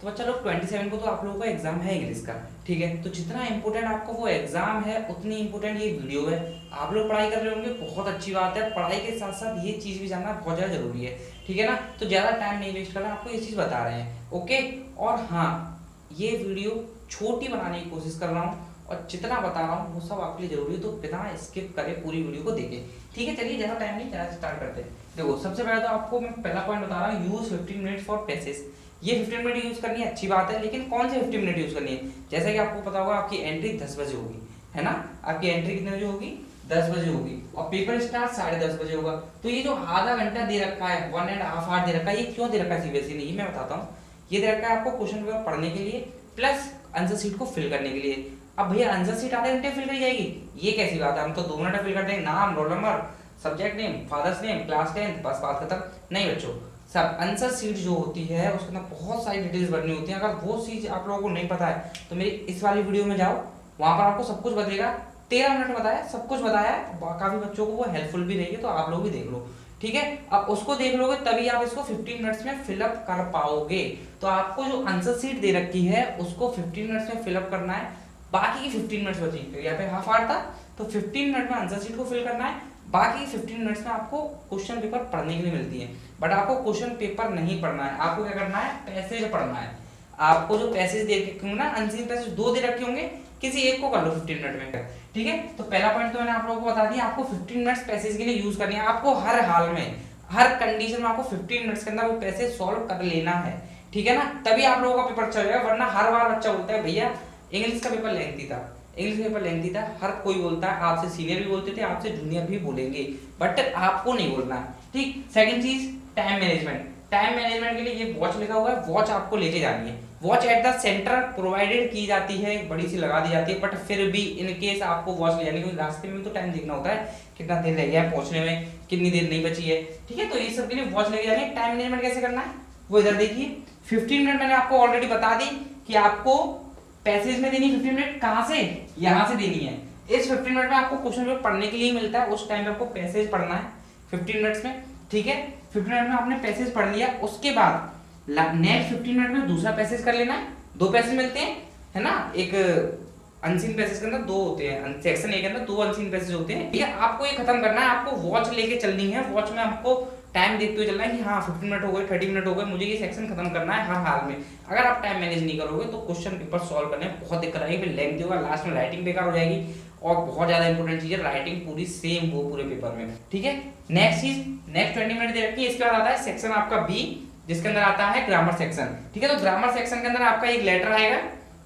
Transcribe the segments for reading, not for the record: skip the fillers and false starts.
तो बच्चा लोग 27 को तो आप लोगों का एग्जाम है इंग्लिश का, ठीक है। तो जितना इंपॉर्टेंट आपका वो एग्जाम है उतनी इंपॉर्टेंट ये वीडियो है। आप लोग पढ़ाई कर रहे होंगे, बहुत अच्छी बात है। पढ़ाई के साथ साथ ये चीज़ भी जानना बहुत ज़्यादा जरूरी है, ठीक है ना। तो ज़्यादा टाइम नहीं वेस्ट करना, आपको ये चीज़ बता रहे हैं, ओके। और हाँ, ये वीडियो छोटी बनाने की कोशिश कर रहा हूँ और जितना बता रहा हूँ वो सब आपके लिए जरूरी है, तो बिना स्किप करे पूरी वीडियो को देखें, ठीक है। चलिए ज़्यादा टाइम नहीं, ज़्यादा स्टार्ट करते हैं। देखो सबसे पहले तो आपको मैं पहला पॉइंट बता रहा हूँ, यूज 15 मिनट फॉर पैसेज। ये 15 मिनट यूज करनी है, अच्छी बात है, लेकिन कौन से 15 मिनट यूज करनी है। जैसा कि आपको पता होगा आपकी एंट्री 10 बजे होगी, है ना। आपकी एंट्री कितने बजे होगी, 10 बजे होगी, और पेपर स्टार्ट 10:30 बजे होगा। तो ये जो आधा घंटा दे रखा है, 1.5 आवर दे रखा है, ये क्यों दे रखा है सीबीएसई ने, ये मैं बताता हूँ। ये दे रखा है आपको क्वेश्चन पेपर पढ़ने के लिए प्लस आंसर शीट को फिल करने के लिए। अब भैया आंसर शीट आधे घंटे फिल करी जाएगी, ये कैसी बात है। हम तो 2 मिनट में फिल कर देंगे, नाम, roll number, subject name, father's name, class 10, बस बात खत्म। नहीं बच्चों, सब आंसर शीट जो होती है उसके अंदर बहुत सारी डिटेल्स भरनी होती है। अगर वो चीज आप लोगों को नहीं पता है तो मेरी इस वाली वीडियो में जाओ, वहां पर आपको सब कुछ बताएगा। 13 मिनट बताया, सब कुछ बताया है, काफी बच्चों को वो हेल्पफुल भी रही है, तो आप लोग भी देख लो, ठीक है। अब उसको देख लोगे तभी आप इसको 15 मिनट्स में फिलअप कर पाओगे। तो आपको जो आंसर शीट दे रखी है उसको 15 मिनट्स में फिलअप करना है। बाकी की 15 मिनट्स बची, तो यहाँ पे हाफ आवर था, तो 15 मिनट में आंसर शीट को फिल करना है। बाकी 15 मिनट्स में आपको क्वेश्चन पेपर पढ़ने के लिए मिलती है, बट आपको क्वेश्चन पेपर नहीं पढ़ना है। आपको क्या करना है, पैसेज पढ़ना है। आपको जो पैसेज दे रखे होंगे ना, अनसीन पैसेज 2 दे रखे होंगे, किसी एक को कर लो 15 मिनट में, ठीक है। तो पहला पॉइंट तो मैंने आप लोगों को बता दिया, आपको 15 मिनट्स पैसेज के लिए यूज करनी है। आपको हर हाल में, हर कंडीशन में आपको 15 मिनट्स के अंदर वो पैसेज सॉल्व कर लेना है, ठीक है ना। तभी आप लोगों का पेपर अच्छा जाएगा। वरना हर बार बच्चा बोलता है भैया इंग्लिश का पेपर लेंथी था, इंग्लिश पेपर लेंथी था, हर कोई बोलता है। आपसे सीनियर भी बोलते थे, आपसे जूनियर भी बोलेंगे, बट आपको नहीं बोलना है, ठीक। सेकंड चीज, टाइम मैनेजमेंट। टाइम मैनेजमेंट के लिए ये वॉच लिखा हुआ है, वॉच आपको लेके जानी है। Watch at the centre provided की जाती है, बड़ी सी लगा दी जाती है, बट फिर भी इन केस आपको वॉच ले जानी, क्योंकि रास्ते में तो टाइम देखना होता है, कितना देर रह गया है पहुंचने में, कितनी देर नहीं बची है, ठीक है। तो ये सब के लिए वॉच लेके जानी है। टाइम मैनेजमेंट कैसे करना है वो इधर देखिए। 15 मिनट मैंने आपको ऑलरेडी बता दी कि आपको पैसेज में देनी 15 मिनट, कहां से, यहां से देनी है। इस 15 मिनट में आपको क्वेश्चन पेपर पढ़ने के लिए मिलता है, उस टाइम पे आपको पैसेज पढ़ना है 15 मिनट्स में, ठीक है। 15 मिनट में आपने पैसेज पढ़ लिया, उसके बाद नेक्स्ट 15 मिनट में दूसरा पैसेज कर लेना है। 2 पैसेज मिलते हैं, है ना। एक अनसीन पैसेज के अंदर 2 होते हैं, सेक्शन ए के अंदर 2 अनसीन पैसेज होते हैं, ठीक है। आपको ये खत्म करना है, आपको वॉच लेके चलनी है। वॉच में आपको टाइम देखते हुए चलना है कि हाँ 15 मिनट हो गए, 30 मिनट हो गए, मुझे ये सेक्शन खत्म करना है हर हाल में। अगर आप टाइम मैनेज नहीं करोगे तो क्वेश्चन पेपर सॉल्व करने में बहुत दिक्कत आएगी, फिर लेंथी होगा, लास्ट में राइटिंग बेकार हो जाएगी। और बहुत ज्यादा इंपॉर्टेंट चीज है, राइटिंग पूरी सेम हो पूरे पेपर में, ठीक है। नेक्स्ट चीज, नेक्स्ट 20 मिनट दे रखी है। इसके बाद आता है सेक्शन आपका बी, जिसके अंदर आता है ग्रामर सेक्शन, ठीक है। तो ग्रामर सेक्शन के अंदर आपका एक लेटर आएगा,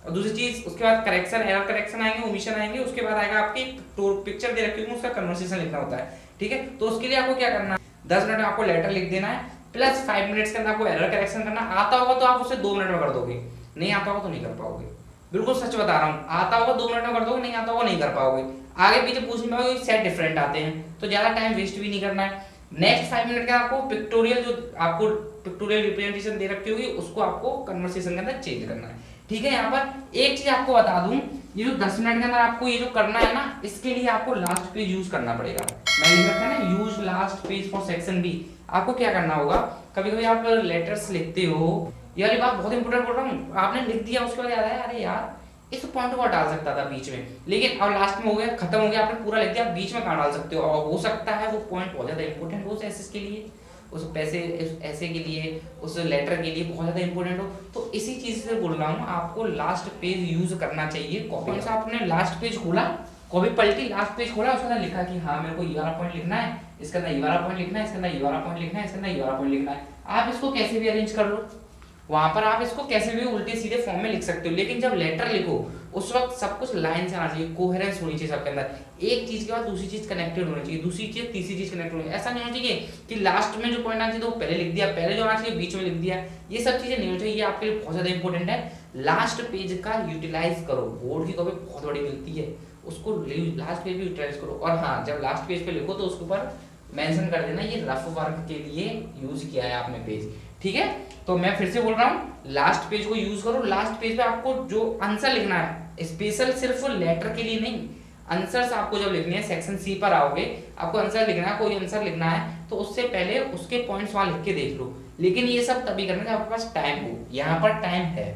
और दूसरी चीज उसके बाद करेक्शन, एरर करेक्शन आएंगे, ओमिशन आएंगे। उसके बाद आएगा आपकी पिक्चर दे रखी होगी, उसका कन्वर्सेशन लिखना होता है, ठीक है। तो उसके लिए आपको क्या करना है, 10 मिनट में आपको लेटर लिख देना है, प्लस 5 मिनट्स के अंदर आपको एरर करेक्शन करना। आता होगा तो आप उसे 2 मिनट में कर दोगे, नहीं आता होगा तो नहीं कर पाओगे। बिल्कुल सच बता रहा हूँ, आता होगा 2 मिनट में कर दोगे, नहीं आता होगा नहीं कर पाओगे। आगे पीछे पूछने में सेट डिफरेंट आते हैं, तो ज्यादा टाइम वेस्ट भी नहीं करना है। नेक्स्ट 5 मिनट का आपको पिक्टोरियल, जो आपको पिक्टोरियल रिप्रेजेंटेशन दे रखी होगी, उसको आपको कन्वर्सेशन के अंदर चेंज करना है, ठीक है। यहाँ पर एक चीज आपको बता दूं, ये जो 10 मिनट के अंदर आपको ये जो करना है ना, इसके लिए आपको लास्ट पेज यूज करना पड़ेगा। मैं लिख रखा है ना, use last page for section B. आपको क्या करना होगा, कभी कभी आप लेटर्स लिखते हो, ये वाली बात बहुत इंपॉर्टेंट बोल रहा हूँ, आपने लिख दिया, उसके बाद याद आया अरे यार इस पॉइंट को डाल सकता था बीच में, लेकिन अब लास्ट में हो गया, खत्म हो गया, आपने पूरा लिख दिया, बीच में कहाँ डाल सकते हो। और हो सकता है वो पॉइंट बहुत ज्यादा इंपॉर्टेंट हो उस एसेस के लिए, उस पैसे ऐसे के लिए, उस लेटर के लिए बहुत ज्यादा इंपॉर्टेंट हो। तो इसी चीज से बोल रहा हूँ, आपको लास्ट पेज यूज करना चाहिए। कॉपी से आपने लास्ट पेज खोला, कॉपी पलटी, लास्ट पेज खोला, उसके अंदर लिखा कि हाँ मेरे को ये वाला पॉइंट लिखना है, इसके अंदर ये वाला पॉइंट लिखना है, इसके अंदर ये वाला पॉइंट लिखना है, इसके अंदर ये वाला पॉइंट लिखना है। आप इसको कैसे भी अरेंज कर लो, वहां पर आप इसको कैसे भी उल्टे सीधे फॉर्म में लिख सकते हो, लेकिन जब लेटर लिखो उस वक्त सब कुछ लाइन से आना चाहिए, कोहेरेंस होनी चाहिए सबके अंदर। एक चीज के बाद दूसरी चीज कनेक्टेड होनी चाहिए, दूसरी चीज तीसरी चीज कनेक्टेड होनी चाहिए। ऐसा नहीं होना चाहिए कि लास्ट में जो पॉइंट आना चाहिए तो पहले लिख दिया, पहले जो आना चाहिए बीच में लिख दिया। ये सब चीजें नहीं होनी चाहिए, ये आपके लिए बहुत ज्यादा इंपॉर्टेंट है। लास्ट पेज का यूटिलाइज करो, बोर्ड की कॉपी बहुत बड़ी मिलती है, उसको लास्ट पेज भी यूटिलाइज करो। और हाँ, जब लास्ट पेज पे लिखो तो उसके ऊपर मेंशन कर देना ये रफ वर्क के लिए यूज किया है आपने पेज, ठीक है। तो मैं फिर से बोल रहा हूँ, लास्ट पेज को यूज करो। लास्ट पेज पे आपको जो आंसर लिखना है, स्पेशल सिर्फ लेटर के लिए नहीं, आंसर्स आपको जब लिखने हैं सेक्शन सी पर आओगे, आपको आंसर लिखना है, कोई आंसर लिखना है तो उससे पहले उसके पॉइंट्स वहां लिख के देख लो लेकिन ये सब तभी करना जब आपके पास टाइम हो। यहाँ पर टाइम है,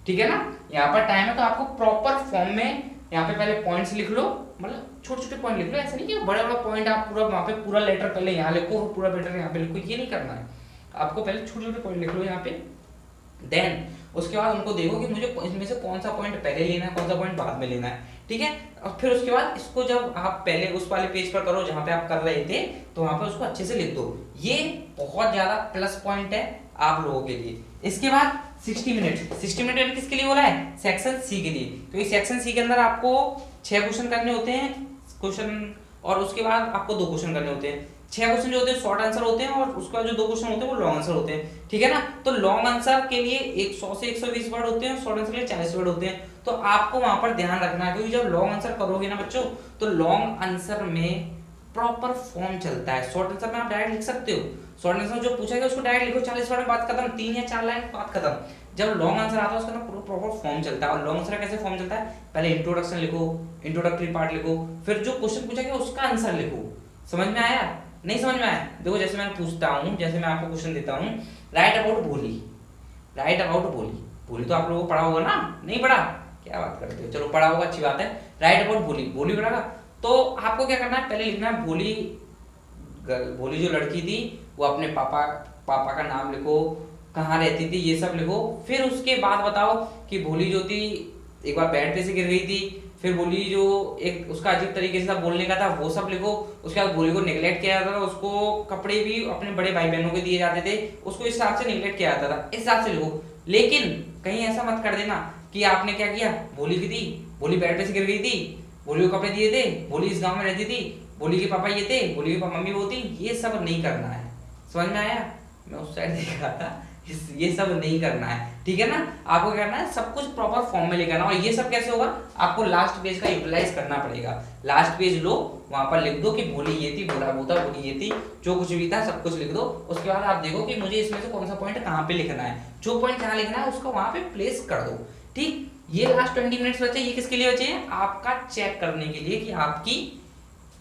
ठीक है ना, यहाँ पर टाइम है, तो आपको प्रॉपर फॉर्म में यहाँ पे पहले पॉइंट्स लिख लो, मतलब छोटे छोटे पॉइंट लिख लो, ऐसा नहीं कि बड़ा बड़ा पॉइंट आप पूरा वहाँ पे पूरा लेटर पहले यहाँ लिखो, पूरा लेटर यहाँ पे लिखो, ये नहीं करना है। आपको पहले छोटे छोटे पॉइंट लिख लो यहाँ पे, देन उसके बाद उनको देखो कि मुझे इसमें से कौन सा पॉइंट पहले लेना है, कौन सा पॉइंट बाद में लेना है, ठीक है। और फिर उसके बाद इसको जब आप पहले उस वाले पेज पर करो जहाँ पे आप कर रहे थे, तो वहाँ पे उसको अच्छे से लिख दो। ये बहुत ज्यादा प्लस पॉइंट है आप लोगों के लिए। इसके बाद 60 मिनट किसके लिए बोला है, सेक्शन सी के लिए। तो इस सेक्शन सी के अंदर आपको 6 क्वेश्चन करने होते हैं, क्वेश्चन, और उसके बाद आपको 2 क्वेश्चन करने होते हैं। 6 क्वेश्चन जो होते हैं शॉर्ट आंसर होते हैं, और उसका जो 2 क्वेश्चन होते हैं वो लॉन्ग आंसर होते हैं, ठीक है ना। तो लॉन्ग आंसर के लिए 100 से 120 वर्ड होते हैं, शॉर्ट आंसर के लिए 40 वर्ड होते हैं। तो आपको वहां पर ध्यान रखना है, क्योंकि जब लॉन्ग आंसर करोगे ना बच्चों, तो लॉन्ग आंसर में प्रॉपर फॉर्म चलता है। शॉर्ट आंसर में आप डायरेक्ट लिख सकते हो, शॉर्ट आंसर जो पूछा गया उसको डायरेक्ट लिखो, 40 वर्ड में बात खत्म, 3 या 4 लाइन बात खत्म। जब लॉन्ग आंसर आता है उसका ना प्रॉपर फॉर्म चलता है। और लॉन्ग आंसर कैसे फॉर्म चलता है, पहले इंट्रोडक्शन लिखो, इंट्रोडक्टरी पार्ट लिखो, फिर जो क्वेश्चन पूछा गया उसका आंसर लिखो। समझ में आया, नहीं समझ में आया? देखो जैसे मैं पूछता हूँ, जैसे मैं आपको क्वेश्चन देता हूँ, राइट अबाउट भोली, राइट अबाउट भोली। भोली तो आप लोगों को पढ़ा होगा ना, नहीं पढ़ा, क्या बात करते हो, चलो पढ़ा होगा, अच्छी बात है। राइट अबाउट भोली, भोली पढ़ा। तो आपको क्या करना है, पहले लिखना है भोली, भोली जो लड़की थी वो अपने पापा का नाम लिखो, कहाँ रहती थी, ये सब लिखो। फिर उसके बाद बताओ कि भोली जो थी एक बार बेड पे से गिर गई थी, फिर भोली जो एक उसका अजीब तरीके से बोलने का था वो सब लिखो। उसके बाद भोली को निगलेक्ट किया जाता था, उसको कपड़े भी अपने बड़े भाई बहनों को दिए जाते थे, उसको इस हिसाब से निगलेक्ट किया जाता था, इस हिसाब से लिखो। लेकिन कहीं ऐसा मत कर देना कि आपने क्या किया, भोली की थी, भोली बेड पे से गिर गई थी, भोली को कपड़े दिए थे, भोली इस गाँव में रहती थी, भोली के पापा ये थे, भोली की मम्मी वो थी, ये सब नहीं करना है। समझ में आया? मैं उस साइड देख रहा था, ये सब नहीं करना है, ठीक है ना। आपको क्या करना है, सब कुछ प्रॉपर फॉर्म में लेकर आना। और ये सब कैसे होगा, आपको लास्ट पेज का यूटिलाइज करना पड़ेगा। लास्ट पेज लो, वहां पर लिख दो कि भोली ये थी, भोला वो था, भोली ये थी, जो कुछ भी था सब कुछ लिख दो। उसके बाद आप देखो कि मुझे इसमें से कौन सा पॉइंट कहाँ पे लिखना है, जो पॉइंट जहाँ लिखना है उसको वहां पे प्लेस कर दो, ठीक। ये लास्ट 20 मिनट्स बचे, ये किसके लिए बचे हैं, आपका चेक करने के लिए कि आपकी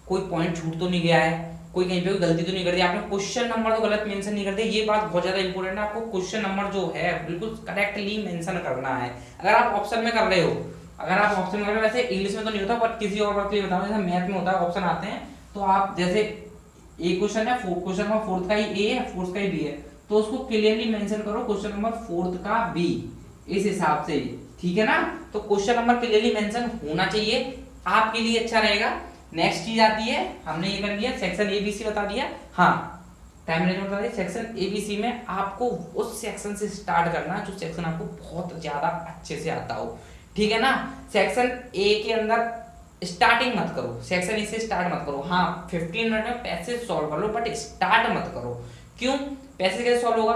कोई पॉइंट छूट तो नहीं गया है, कोई कहीं पे कोई गलती तो नहीं कर दी आपने, क्वेश्चन नंबर तो गलत मेंशन नहीं कर दिया। ये बात बहुत ज्यादा इंपॉर्टेंट है, आपको क्वेश्चन नंबर जो है बिल्कुल करेक्टली मेंशन करना है। अगर आप ऑप्शन में कर रहे हो, अगर आप ऑप्शन में कर रहे हो, वैसे इंग्लिश में तो नहीं होता, पर किसी और बात के लिए बताऊं, जैसे मैथ में होता है, ऑप्शन आते हैं, तो आप जैसे ए क्वेश्चन है, क्वेश्चन नंबर 4 का ही ए है, 4 का ही बी है, तो उसको क्लियरली मेंशन करो क्वेश्चन नंबर 4 का बी, इस हिसाब से, ठीक है ना। तो क्वेश्चन नंबर क्लियरली मेंशन होना चाहिए, आपके लिए अच्छा रहेगा। नेक्स्ट चीज आती है, हमने ये कर लिया, सेक्शन एबीसी बता दिया, हाँ टाइम मैनेजमेंट बता दिया। सेक्शन एबीसी में आपको उस सेक्शन से स्टार्ट करना जो सेक्शन आपको बहुत ज्यादा अच्छे से आता हो, ठीक है ना। सेक्शन ए के अंदर स्टार्टिंग मत करो, सेक्शन ए से स्टार्ट मत करो। हाँ 15 मिनट में पैसेज सॉल्व कर लो, बट स्टार्ट मत करो। क्यों, पैसेज कैसे सॉल्व होगा,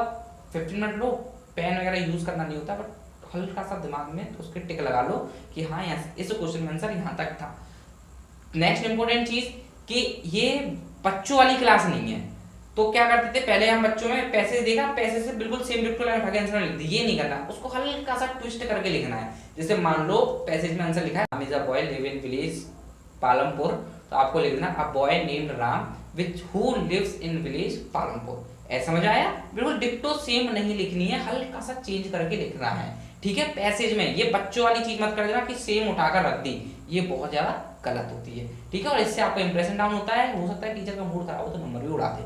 15 मिनट लो, पेन वगैरह यूज करना नहीं होता, बट हल्का सा दिमाग में उसके टिक लगा लो कि हाँ यहाँ इस क्वेश्चन का आंसर यहाँ तक था। नेक्स्ट इंपॉर्टेंट चीज कि ये बच्चों वाली क्लास नहीं है, तो क्या करते थे पहले हम बच्चों में पैसे देखा, पैसे से बिल्कुल सेम डिक्टो लाइन उठा के आंसर लिख दी, ये नहीं करना, उसको हल्का सा ट्विस्ट करके लिखना है। जैसे मान लो पैसेज में आंसर लिखा है, Ram is a boy live in village Palampur, तो आपको लिखना a boy named Ram which who lives in village Palampur. ऐसा समझ आया? बिल्कुल डिक्टो सेम नहीं लिखनी है, हल्का सा चेंज करके लिखना है, ठीक है। पैसेज में ये बच्चों वाली चीज मत कर देना कि सेम उठाकर रख दी, ये बहुत ज्यादा गलत होती है, ठीक है। और इससे आपका इंप्रेशन डाउन होता है, हो सकता है टीचर का मूड खराब हो तो नंबर भी उड़ाते,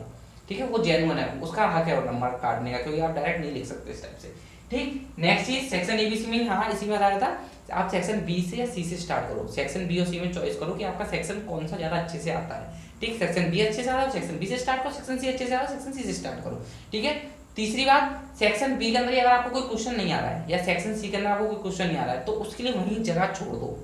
ठीक है। वो जेन्युइन है, उसका हक है वो नंबर काटने का, क्योंकि आप डायरेक्ट नहीं लिख सकते इस टाइप से, ठीक। नेक्स्ट चीज सेक्शन एबीसी में, हाँ इसी में बताया था, आप सेक्शन बी से या सी से स्टार्ट करो, सेक्शन बी और सी में चॉइस करो कि आपका सेक्शन कौन सा ज्यादा अच्छे से आता है, ठीक। सेक्शन बी अच्छे से आता है, सेक्शन बी से स्टार्ट करो, सेक्शन सी अच्छे से आता है, सेक्शन सी से स्टार्ट करो, ठीक है। तीसरी बात, सेक्शन बी के अंदर अगर आपको कोई क्वेश्चन नहीं आ रहा है, या सेक्शन सी के अंदर आपको कोई क्वेश्चन नहीं आ रहा है, तो उसके लिए वहीं जगह छोड़ दो,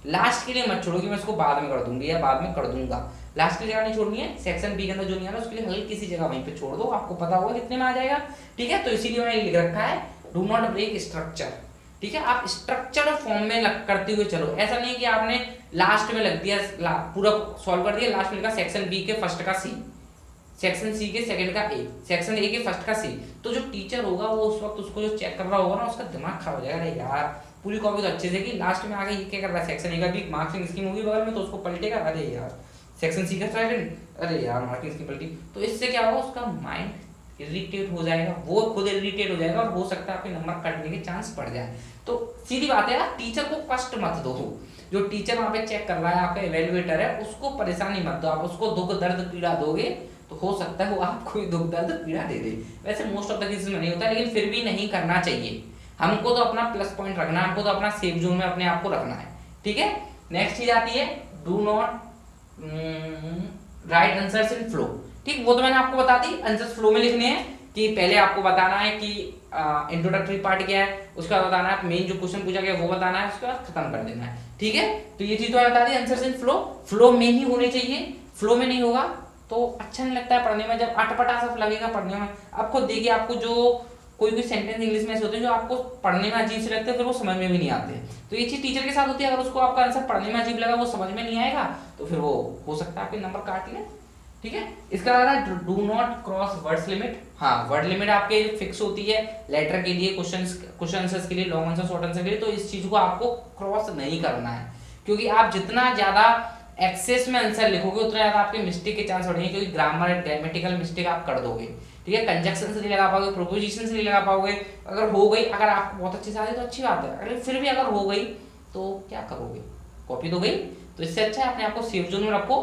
लास्ट के लिए मत छोड़ो कि मैं इसको बाद में कर दूंगी या बाद में कर दूंगा, लास्ट की जगह नहीं छोड़नी है। सेक्शन बी के अंदर जो नहीं आ रहा उसके लिए हल्की सी जगह वहीं पे छोड़ दो, आपको पता होगा कितने में आ जाएगा, ठीक है। तो इसीलिए मैंने लिख रखा है डू नॉट ब्रेक स्ट्रक्चर, ठीक है। आप स्ट्रक्चर फॉर्म में करते हुए चलो, ऐसा नहीं कि आपने लास्ट में लग दिया, पूरा सॉल्व कर दिया, लास्ट में लिखा सेक्शन बी के फर्स्ट का सी, सेक्शन सी के सेकंड का ए, सेक्शन ए के फर्स्ट का सी, तो जो टीचर होगा वो उस वक्त उसको जो चेक कर रहा होगा ना, उसका दिमाग खराब हो जाएगा, अरे यार पूरी कॉपी तो अच्छे से की, लास्ट में आगे ये क्या कर रहा है, सेक्शन ए का भी मार्किंग स्कीम होगी बगल में, तो उसको पलटेगा, अरे यार सेक्शन सी का सेकंड, अरे यार मार्किंग स्कीम पलटी, तो इससे क्या होगा, उसका माइंड इरिटेट हो जाएगा, वो खुद इरिटेट हो जाएगा और हो सकता है आपके नंबर कटने के चांस बढ़ जाए। तो सीधी बात है यार, टीचर को कष्ट मत दो। जो टीचर वहाँ पे चेक कर रहा है, आपका इवेल्युएटर है, उसको परेशानी मत दो। आप उसको दुख दर्द पीड़ा दोगे तो हो सकता है वो आपको दुख दर्द पीड़ा दे दे। वैसे मोस्ट ऑफ द केसेस में नहीं होता, लेकिन फिर भी नहीं करना चाहिए। हमको तो अपना प्लस पॉइंट रखना है, हमको तो अपना सेफ जोन में अपने आप को रखना है, ठीक है। नेक्स्ट चीज आती है do not right answers in flow. ठीक, वो तो मैंने आपको बता दी, आंसर्स फ्लो में लिखने हैं कि पहले आपको बताना है कि इंट्रोडक्टरी पार्ट क्या है, उसके बाद बताना है मेन जो क्वेश्चन पूछा गया वो बताना है, उसके बाद खत्म कर देना है, ठीक है। तो ये चीज तो बता दी, आंसर्स इन फ्लो, फ्लो में ही होने चाहिए। फ्लो में नहीं होगा तो अच्छा नहीं लगता है पढ़ने में, जब अटपटा सा लगेगा पढ़ने में। अब खुद देखिए, आपको जो कोई सेंटेंस इंग्लिश में ऐसे होते हैं जो आपको पढ़ने में अजीब से लगते हैं, फिर वो समझ में भी नहीं आते। तो ये चीज टीचर के साथ होती है, अगर उसको आपका आंसर पढ़ने में अजीब लगा, वो समझ में नहीं आएगा, तो फिर वो हो सकता है आपके नंबर काट ले, ठीक है। इसका आ रहा है do not cross words limit. हाँ, वर्ड लिमिट आपके फिक्स होती है लेटर के लिए, क्वेश्चन आंसर्स के लिए, लॉन्ग आंसर शॉर्ट आंसर के लिए। तो इस चीज को आपको क्रॉस नहीं करना है, क्योंकि आप जितना ज्यादा एक्सेस में आंसर लिखोगे उतना ज्यादा आपके मिस्टेक के चांस बढ़ेंगे, क्योंकि ग्रामर ग्रामेटिकल मिस्टेक आप कर दोगे, ठीक है। कंजक्शन से नहीं लगा पाओगे, प्रोपोजिशन से नहीं लगा पाओगे। अगर हो गई, अगर आपको बहुत अच्छे से आ गई तो अच्छी बात है, अगर फिर भी अगर हो गई तो क्या करोगे, कॉपी तो गई। तो इससे अच्छा है अपने आप को सेफ जोन में रखो,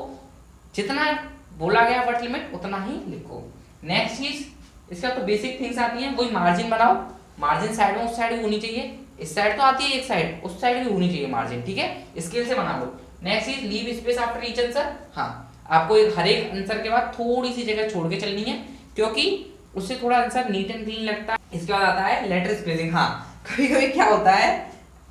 जितना बोला गया वर्ड लिमिट उतना ही लिखो। नेक्स्ट चीज, इसका तो बेसिक थिंग्स आती हैं, वही मार्जिन बनाओ। मार्जिन साइड में उस साइड भी होनी चाहिए, इस साइड तो आती है एक साइड, उस साइड भी होनी चाहिए मार्जिन, ठीक है। स्केल से बना लो। नेक्स्ट चीज, leave space after each answer. हाँ, आपको हर एक आंसर के बाद थोड़ी सी जगह छोड़ के चलनी है, क्योंकि उससे थोड़ा आंसर नीट एंड क्लीन लगता है। इसके बाद आता है लेटर स्पेसिंग। हाँ, कभी कभी क्या होता है,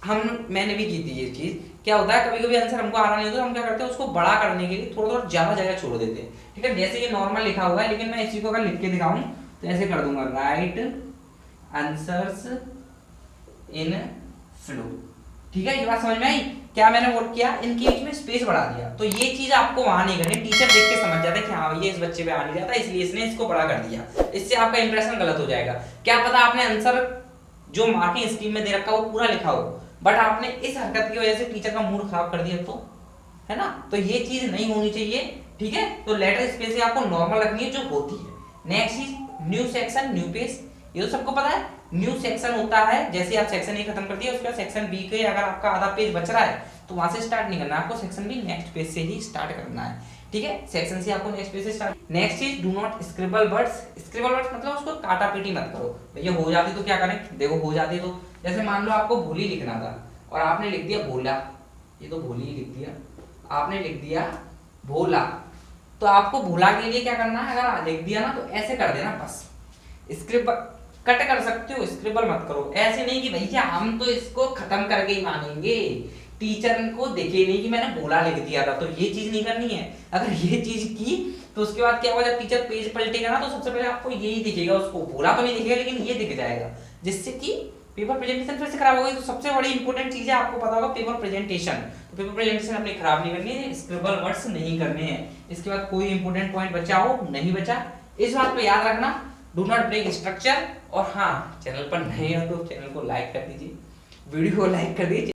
मैंने भी की थी ये चीज। क्या होता है, कभी कभी आंसर हमको आ रहा नहीं होता, हम क्या करते हैं, उसको बड़ा करने के लिए थोड़ा थोड़ा ज्यादा जगह छोड़ देते हैं, ठीक है। जैसे ये नॉर्मल लिखा हुआ है, लेकिन मैं इसी को अगर लिख के दिखाऊं तो ऐसे कर दूंगा, राइट आंसर्स इन फ्लो, ठीक है। ये बात समझ में आई? क्या मैंने वोट किया, इनके बीच में स्पेस बढ़ा दिया। तो ये चीज आपको वहां नहीं करनी, टीचर देख के समझ जाता है कि हाँ ये इस बच्चे पे आ नहीं जाता, इसलिए इसने इसको बड़ा कर दिया। इससे आपका इंप्रेशन गलत हो जाएगा। क्या पता आपने आंसर जो मार्किंग स्कीम में दे रखा हो पूरा लिखा हो, बट आपने इस हरकत की वजह से टीचर का मूड खराब कर दिया, तो है ना। तो ये चीज नहीं होनी चाहिए, ठीक है। तो लेटर स्पेसिंग आपको नॉर्मल रखनी है जो होती है। नेक्स्ट चीज, न्यू सेक्शन न्यू पेज। ये तो सबको पता है, न्यू सेक्शन होता है जैसे आप सेक्शन ए खत्म कर दिया, उसके बाद सेक्शन बी के अगर आपका आधा पेज बच रहा है तो वहां से स्टार्ट नहीं करना, आपको सेक्शन बी नेक्स्ट पेज से ही स्टार्ट करना है, ठीक है। सेक्शन से आपको नेक्स्ट पेज से स्टार्ट। नेक्स्ट चीज, do not scribble words. Scribble words मतलब उसको काटा पीटी मत करो। भैया हो जाती तो क्या करें, देखो हो जाती तो, जैसे मान लो आपको भोली लिखना था और आपने लिख दिया भोला, ये तो भोली लिख दिया, आपने लिख दिया भोला। तो आपको भोला के लिए क्या करना है, अगर लिख दिया ना तो ऐसे कर देना बस। स्क्रिबल कट कर सकते हो, स्क्रिबल मत करो। ऐसे नहीं कि भैया हम तो इसको खत्म करके ही मानेंगे, टीचर को देखे नहीं कि मैंने भोला लिख दिया था, तो ये चीज नहीं करनी है। अगर ये चीज की तो उसके बाद क्या होगा, जब टीचर पेज पलटेगा ना तो सबसे पहले आपको यही दिखेगा, उसको भोला तो नहीं दिखेगा लेकिन ये दिख जाएगा, जिससे कि पेपर प्रेजेंटेशन फिर से खराब हो गई। तो सबसे बड़ी इंपॉर्टेंट चीज है, आपको पता होगा पेपर प्रेजेंटेशन। तो पेपर प्रेजेंटेशन अपनी खराब नहीं करनी है, स्क्रिबल वर्ड्स नहीं करने हैं। इसके बाद कोई इंपॉर्टेंट पॉइंट बचा हो, नहीं बचा, इस बात को याद रखना, डू नॉट ब्रेक स्ट्रक्चर। और हाँ, चैनल पर नए हो तो चैनल को लाइक कर दीजिए, वीडियो को लाइक कर दीजिए।